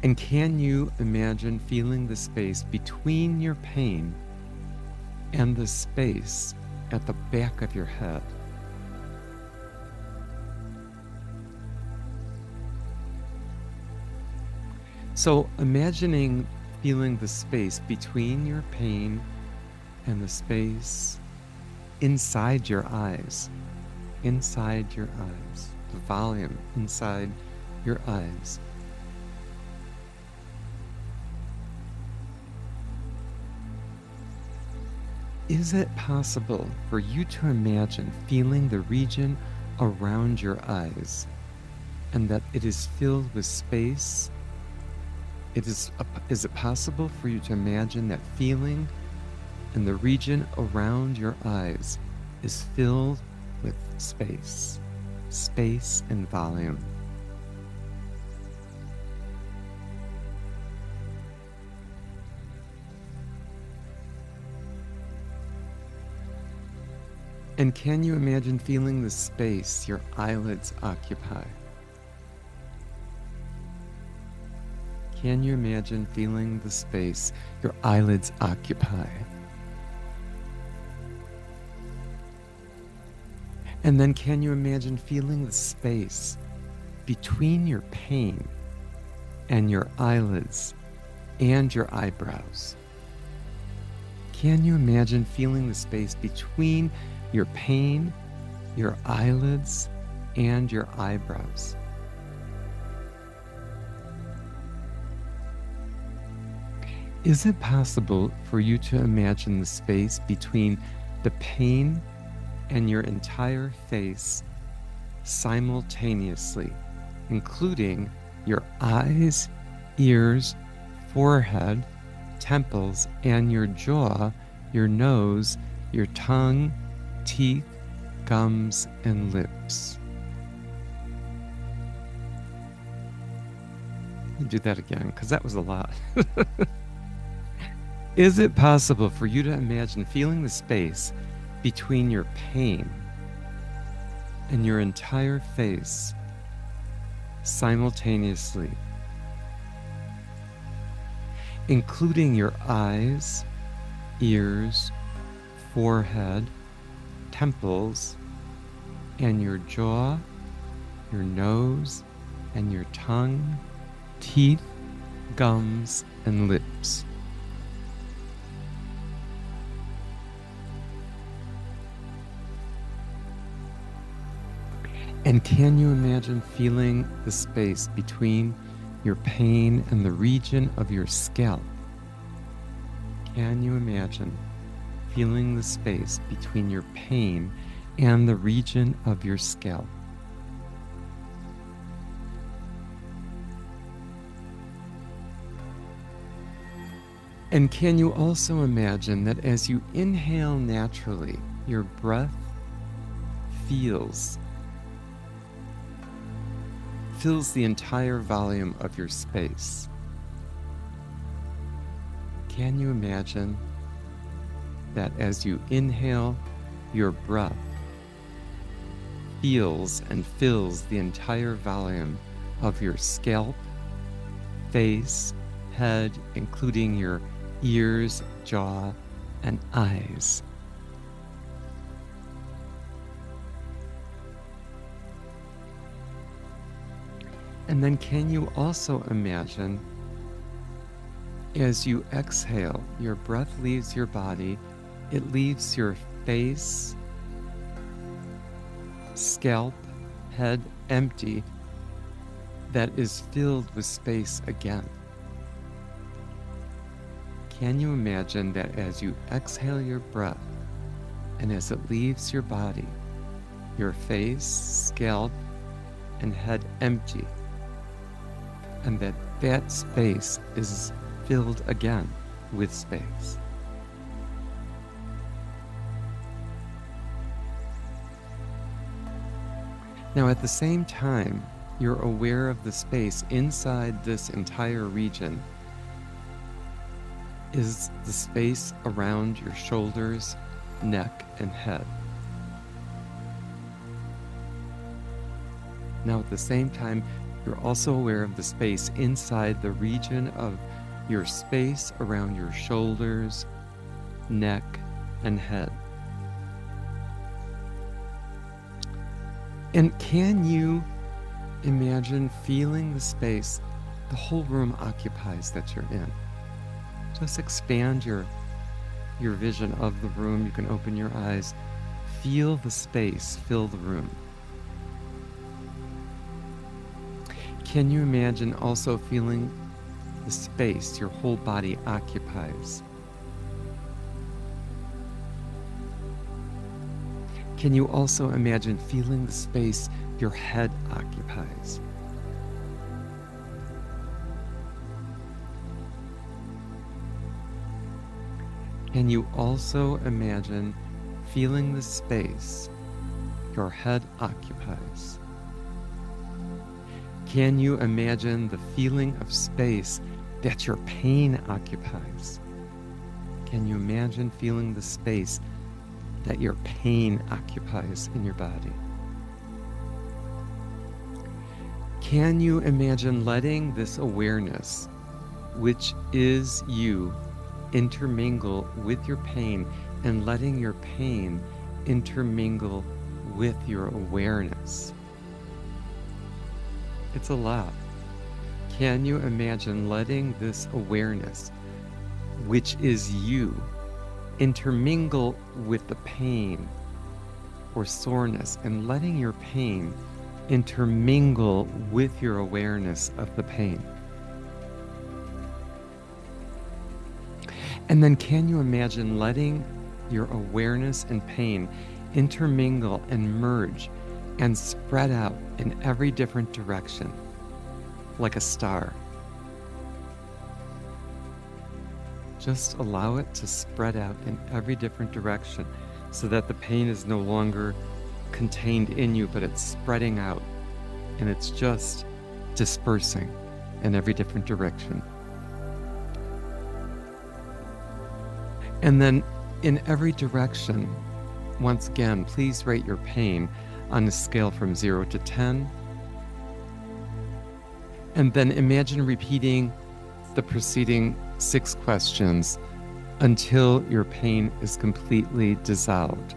And can you imagine feeling the space between your pain and the space at the back of your head? So imagining feeling the space between your pain and the space inside your eyes, the volume inside your eyes. Is it possible for you to imagine feeling the region around your eyes and that it is filled with space? Is it possible for you to imagine that feeling and the region around your eyes is filled with space and volume? And can you imagine feeling the space your eyelids occupy? Can you imagine feeling the space your eyelids occupy? And then can you imagine feeling the space between your pain and your eyelids and your eyebrows? Can you imagine feeling the space between your pain, your eyelids, and your eyebrows? Is it possible for you to imagine the space between the pain and your entire face simultaneously, including your eyes, ears, forehead, temples, and your jaw, your nose, your tongue, teeth, gums, and lips? Let me do that again, because that was a lot. Is it possible for you to imagine feeling the space between your pain and your entire face simultaneously, including your eyes, ears, forehead, temples, and your jaw, your nose, and your tongue, teeth, gums, and lips? And can you imagine feeling the space between your pain and the region of your scalp? Can you imagine feeling the space between your pain and the region of your scalp? And can you also imagine that as you inhale naturally, your breath fills the entire volume of your space? Can you imagine that as you inhale, your breath feels and fills the entire volume of your scalp, face, head, including your ears, jaw, and eyes? And then can you also imagine as you exhale, your breath leaves your body, it leaves your face, scalp, head empty, that is filled with space again? Can you imagine that as you exhale your breath and as it leaves your body, your face, scalp, and head empty, and that space is filled again with space? Now, at the same time, you're aware of the space inside this entire region is the space around your shoulders, neck, and head. Now, at the same time, You're also aware of the space inside the region of your space around your shoulders, neck, and head. And can you imagine feeling the space the whole room occupies that you're in? Just expand your vision of the room. You can open your eyes. Feel the space fill the room. Can you imagine also feeling the space your whole body occupies? Can you also imagine feeling the space your head occupies? Can you also imagine feeling the space your head occupies? Can you imagine the feeling of space that your pain occupies? Can you imagine feeling the space that your pain occupies in your body? Can you imagine letting this awareness, which is you, intermingle with your pain and letting your pain intermingle with your awareness? It's a lot. Can you imagine letting this awareness, which is you, intermingle with the pain or soreness and letting your pain intermingle with your awareness of the pain? And then can you imagine letting your awareness and pain intermingle and merge and spread out in every different direction, like a star? Just allow it to spread out in every different direction so that the pain is no longer contained in you, but it's spreading out and it's just dispersing in every different direction. And then in every direction, once again, please rate your pain on a scale from 0 to 10. And then imagine repeating the preceding 6 questions until your pain is completely dissolved.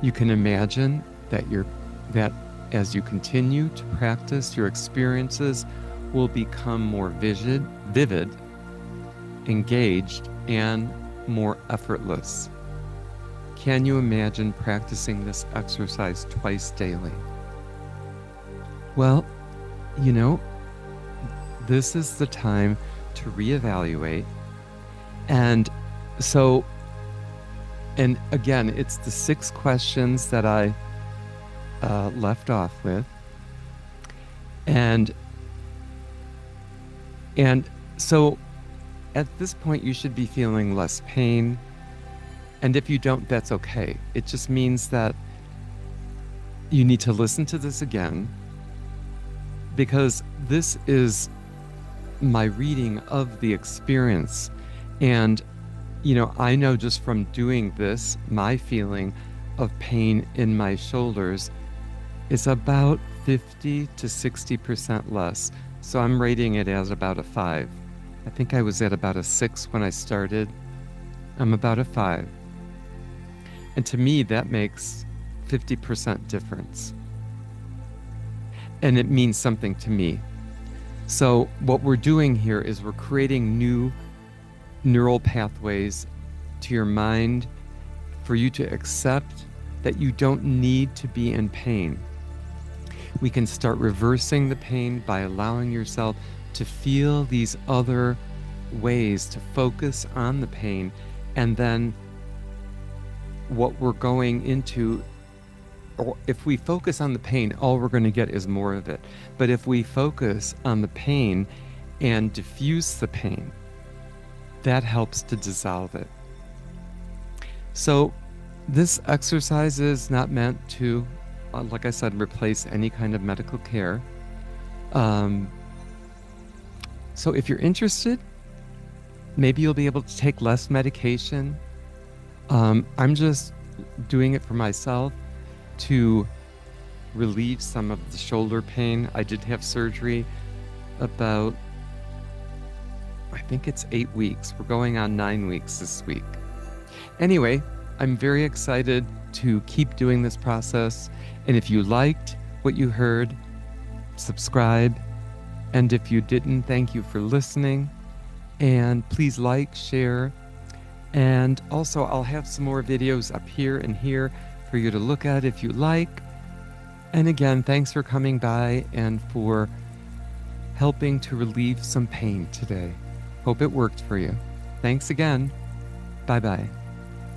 You can imagine that as you continue to practice, your experiences will become more vivid, engaged, and more effortless. Can you imagine practicing this exercise twice daily? Well, this is the time to reevaluate. And again, it's the 6 questions that I left off with. And so at this point, you should be feeling less pain. And if you don't, that's okay. It just means that you need to listen to this again, because this is my reading of the experience. And, I know just from doing this, my feeling of pain in my shoulders is about 50 to 60% less. So I'm rating it as about a 5. I think I was at about a 6 when I started. I'm about a 5. And to me, that makes 50% difference. And it means something to me. So what we're doing here is we're creating new neural pathways to your mind for you to accept that you don't need to be in pain. We can start reversing the pain by allowing yourself to feel these other ways to focus on the pain. And then what we're going into, or if we focus on the pain, all we're going to get is more of it. But if we focus on the pain and diffuse the pain, that helps to dissolve it. So this exercise is not meant to, like I said, replace any kind of medical care. So if you're interested, maybe you'll be able to take less medication. I'm just doing it for myself to relieve some of the shoulder pain. I did have surgery about, I think it's 8 weeks. We're going on 9 weeks this week. Anyway, I'm very excited to keep doing this process. And if you liked what you heard, subscribe. And if you didn't, thank you for listening. And please like, share. And also, I'll have some more videos up here and here for you to look at if you like. And again, thanks for coming by and for helping to relieve some pain today. Hope it worked for you. Thanks again. Bye-bye.